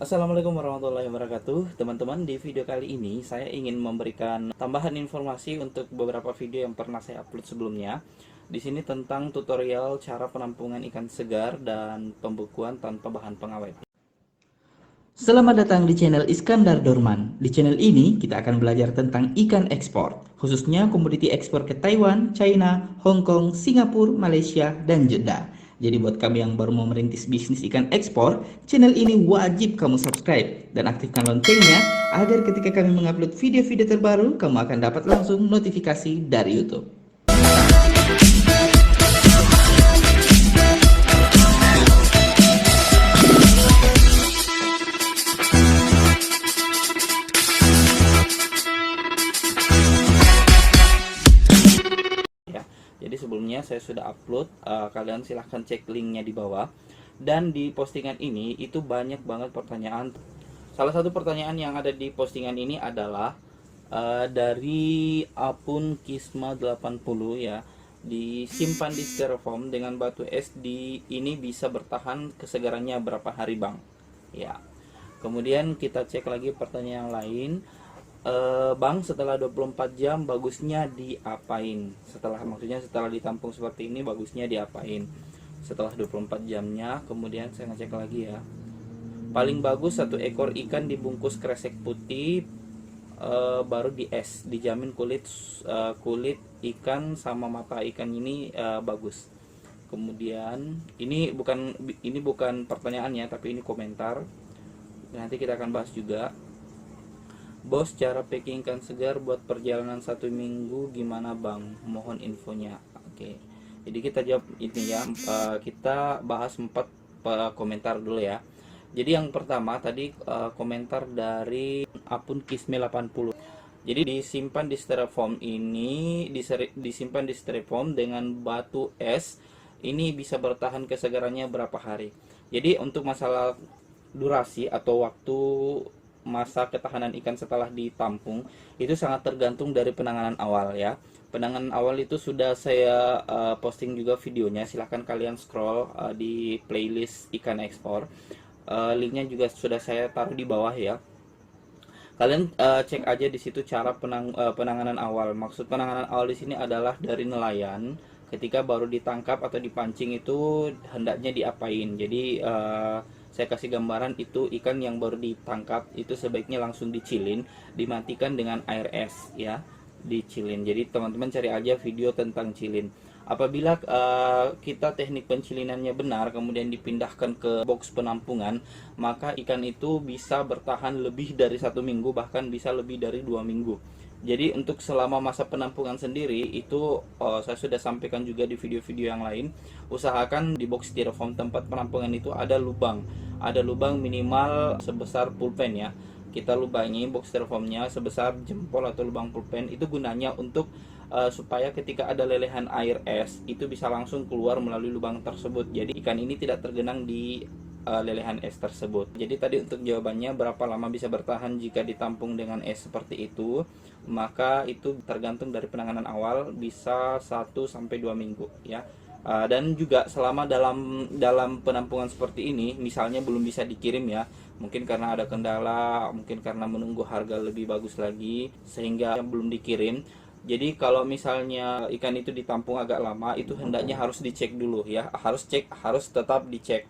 Assalamualaikum warahmatullahi wabarakatuh. Teman-teman, di video kali ini saya ingin memberikan tambahan informasi untuk beberapa video yang pernah saya upload sebelumnya. Di sini tentang tutorial cara penampungan ikan segar dan pembekuan tanpa bahan pengawet. Selamat datang di channel Iskandar Dorman. Di channel ini kita akan belajar tentang ikan ekspor, khususnya komoditi ekspor ke Taiwan, China, Hong Kong, Singapura, Malaysia, dan Jeddah. Jadi buat kamu yang baru mau merintis bisnis ikan ekspor, channel ini wajib kamu subscribe dan aktifkan loncengnya agar ketika kami mengupload video-video terbaru, kamu akan dapat langsung notifikasi dari YouTube. Jadi sebelumnya saya sudah upload, kalian silahkan cek linknya di bawah. Dan di postingan ini itu banyak banget pertanyaan. Salah satu pertanyaan yang ada di postingan ini adalah dari akun Kisma 80 ya. Disimpan di styrofoam dengan batu es ini bisa bertahan kesegarannya berapa hari, Bang? Ya. Kemudian kita cek lagi pertanyaan yang lain. Bang, setelah 24 jam bagusnya diapain? Maksudnya setelah ditampung seperti ini bagusnya diapain? Setelah 24 jamnya, kemudian saya ngecek lagi ya. Paling bagus satu ekor ikan dibungkus kresek putih, baru di es, dijamin kulit ikan sama mata ikan ini bagus. Kemudian ini bukan pertanyaannya, tapi ini komentar. Nanti kita akan bahas juga. Bos, cara packing ikan segar buat perjalanan 1 minggu gimana, Bang? Mohon infonya. Oke. Jadi kita jawab ini ya. Kita bahas 4 komentar dulu ya. Jadi yang pertama tadi komentar dari akun Kisme 80. Jadi disimpan di styrofoam disimpan di styrofoam dengan batu es. Ini bisa bertahan kesegarannya berapa hari? Jadi untuk masalah durasi atau waktu masa ketahanan ikan setelah ditampung itu sangat tergantung dari penanganan awal ya. Penanganan awal itu sudah saya posting juga videonya, silahkan kalian scroll di playlist ikan ekspor. Linknya juga sudah saya taruh di bawah ya. Kalian cek aja di situ cara penanganan awal. Maksud penanganan awal di sini adalah dari nelayan ketika baru ditangkap atau dipancing itu hendaknya diapain. Jadi saya kasih gambaran itu ikan yang baru ditangkap itu sebaiknya langsung dicilin, dimatikan dengan air es ya, dicilin. Jadi teman-teman cari aja video tentang cilin. Apabila kita teknik pencilinannya benar kemudian dipindahkan ke box penampungan, maka ikan itu bisa bertahan lebih dari 1 minggu, bahkan bisa lebih dari 2 minggu. Jadi untuk selama masa penampungan sendiri itu saya sudah sampaikan juga di video-video yang lain. Usahakan di box styrofoam tempat penampungan itu ada lubang minimal sebesar pulpen ya. Kita lubangi box styrofoamnya sebesar jempol atau lubang pulpen. Itu gunanya untuk supaya ketika ada lelehan air es itu bisa langsung keluar melalui lubang tersebut. Jadi ikan ini tidak tergenang di lelehan es tersebut. Jadi tadi untuk jawabannya berapa lama bisa bertahan jika ditampung dengan es seperti itu, maka itu tergantung dari penanganan awal, bisa 1-2 minggu ya. Dan juga selama dalam penampungan seperti ini, misalnya belum bisa dikirim ya, mungkin karena ada kendala, mungkin karena menunggu harga lebih bagus lagi sehingga belum dikirim. Jadi kalau misalnya ikan itu ditampung agak lama, itu hendaknya harus dicek dulu ya, harus tetap dicek.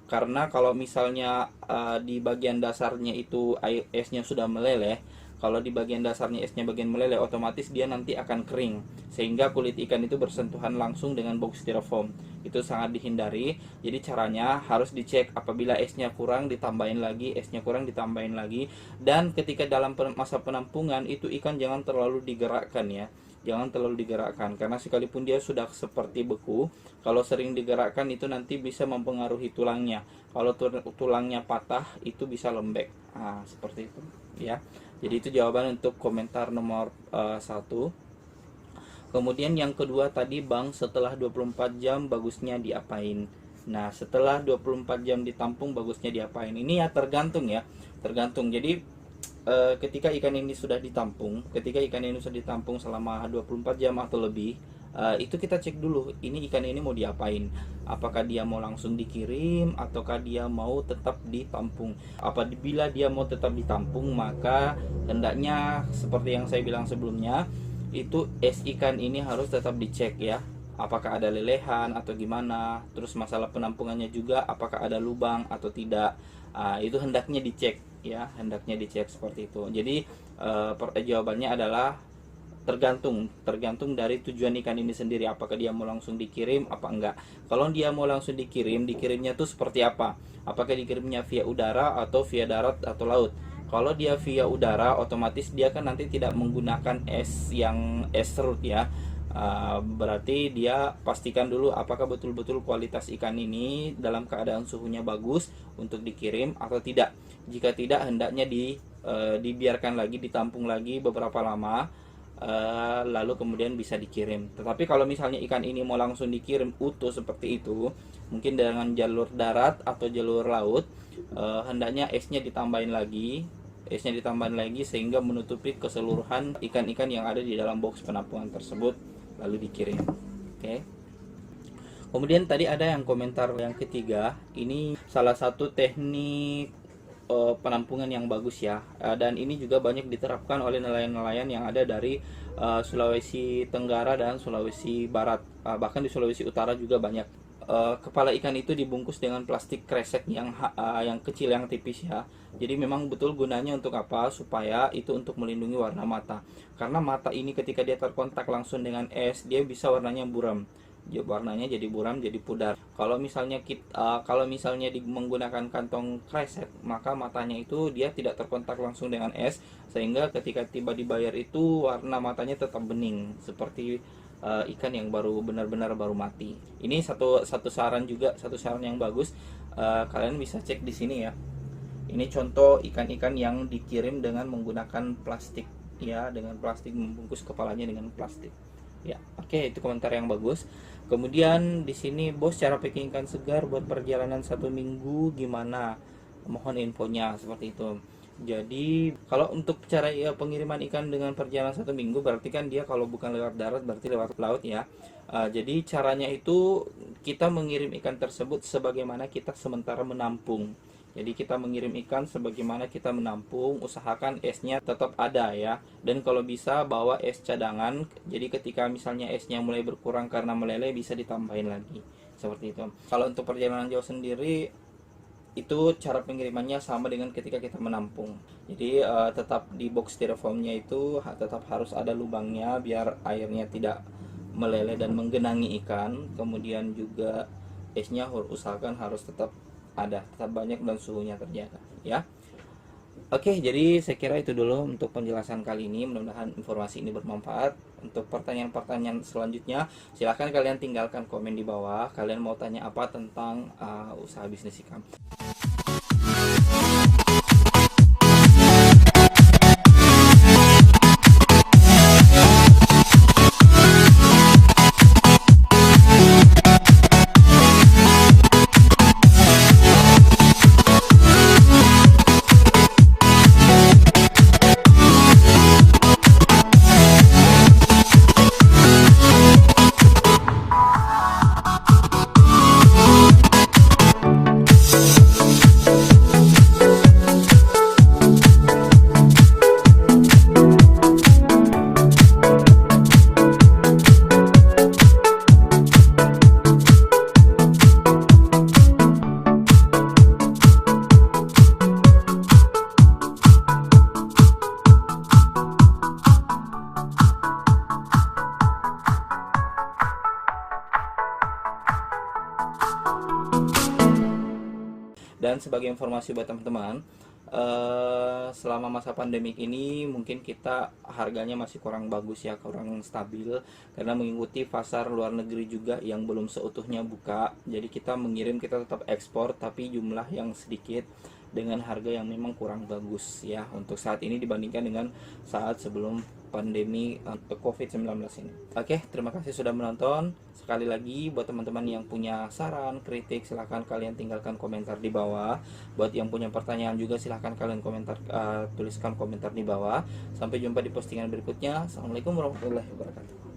Karena kalau misalnya di bagian dasarnya itu air esnya sudah meleleh, kalau di bagian dasarnya esnya bagian meleleh, otomatis dia nanti akan kering sehingga kulit ikan itu bersentuhan langsung dengan box styrofoam. Itu sangat dihindari. Jadi caranya harus dicek, apabila esnya kurang ditambahin lagi, esnya kurang ditambahin lagi. Dan ketika dalam masa penampungan itu ikan jangan terlalu digerakkan ya. Jangan terlalu digerakkan karena sekalipun dia sudah seperti beku, kalau sering digerakkan itu nanti bisa mempengaruhi tulangnya. Kalau tulangnya patah itu bisa lembek. Seperti itu ya. Jadi itu jawaban untuk komentar nomor 1. Kemudian yang kedua tadi, Bang, setelah 24 jam bagusnya diapain? Nah, setelah 24 jam ditampung bagusnya diapain? Ini ya tergantung ya. Tergantung. Jadi ketika ikan ini sudah ditampung selama 24 jam atau lebih, Itu kita cek dulu ini ikan ini mau diapain, apakah dia mau langsung dikirim ataukah dia mau tetap ditampung. Apabila dia mau tetap ditampung, maka hendaknya seperti yang saya bilang sebelumnya, itu es ikan ini harus tetap dicek ya, apakah ada lelehan atau gimana. Terus masalah penampungannya juga, apakah ada lubang atau tidak. Itu hendaknya dicek ya, hendaknya dicek seperti itu. Jadi jawabannya adalah tergantung dari tujuan ikan ini sendiri, apakah dia mau langsung dikirim apa enggak. Kalau dia mau langsung dikirimnya tuh seperti apa, apakah dikirimnya via udara atau via darat atau laut. Kalau dia via udara, otomatis dia kan nanti tidak menggunakan es yang es serut ya. Berarti dia pastikan dulu apakah betul-betul kualitas ikan ini dalam keadaan suhunya bagus untuk dikirim atau tidak. Jika tidak, hendaknya dibiarkan lagi, ditampung lagi beberapa lama, lalu kemudian bisa dikirim. Tetapi kalau misalnya ikan ini mau langsung dikirim utuh seperti itu, mungkin dengan jalur darat atau jalur laut, hendaknya esnya ditambahin lagi sehingga menutupi keseluruhan ikan-ikan yang ada di dalam box penampungan tersebut, lalu dikirim. Oke. Kemudian tadi ada yang komentar yang ketiga, ini salah satu teknik penampungan yang bagus ya, dan ini juga banyak diterapkan oleh nelayan-nelayan yang ada dari Sulawesi Tenggara dan Sulawesi Barat, bahkan di Sulawesi Utara juga banyak. Kepala ikan itu dibungkus dengan plastik kresek yang kecil, yang tipis ya. Jadi memang betul gunanya untuk apa? Supaya itu untuk melindungi warna mata. Karena mata ini ketika dia terkontak langsung dengan es, dia bisa warnanya buram. Warnanya jadi buram, jadi pudar. Kalau misalnya menggunakan kantong kresek, maka matanya itu dia tidak terkontak langsung dengan es, sehingga ketika tiba dibayar itu warna matanya tetap bening seperti ikan yang benar-benar baru mati. Ini satu saran yang bagus. Kalian bisa cek di sini ya. Ini contoh ikan-ikan yang dikirim dengan menggunakan plastik ya, dengan plastik, membungkus kepalanya dengan plastik. Ya, oke, itu komentar yang bagus. Kemudian di sini, bos, cara packing ikan segar buat perjalanan 1 minggu gimana? Mohon infonya, seperti itu. Jadi kalau untuk cara pengiriman ikan dengan perjalanan 1 minggu, berarti kan dia kalau bukan lewat darat berarti lewat laut ya. Jadi caranya itu kita mengirim ikan tersebut sebagaimana kita sementara menampung. Jadi kita mengirim ikan sebagaimana kita menampung, usahakan esnya tetap ada ya. Dan kalau bisa bawa es cadangan, jadi ketika misalnya esnya mulai berkurang karena meleleh, bisa ditambahin lagi. Seperti itu. Kalau untuk perjalanan jauh sendiri, itu cara pengirimannya sama dengan ketika kita menampung. Jadi tetap di box styrofoamnya itu tetap harus ada lubangnya biar airnya tidak meleleh dan menggenangi ikan. Kemudian juga esnya usahakan harus tetap ada, tetap banyak dan suhunya terjaga ya. Oke, jadi saya kira itu dulu untuk penjelasan kali ini. Mudah-mudahan informasi ini bermanfaat. Untuk pertanyaan-pertanyaan selanjutnya, silahkan kalian tinggalkan komen di bawah. Kalian mau tanya apa tentang usaha bisnis ikan. Dan sebagai informasi buat teman-teman, selama masa pandemik ini mungkin kita harganya masih kurang bagus ya, kurang stabil karena mengikuti pasar luar negeri juga yang belum seutuhnya buka. Jadi kita tetap ekspor tapi jumlah yang sedikit dengan harga yang memang kurang bagus ya untuk saat ini dibandingkan dengan saat sebelum pandemi COVID-19 ini. Oke, terima kasih sudah menonton. Sekali lagi buat teman-teman yang punya saran, kritik, silahkan kalian tinggalkan komentar di bawah. Buat yang punya pertanyaan juga silahkan kalian tuliskan komentar di bawah. Sampai jumpa di postingan berikutnya. Assalamualaikum warahmatullahi wabarakatuh.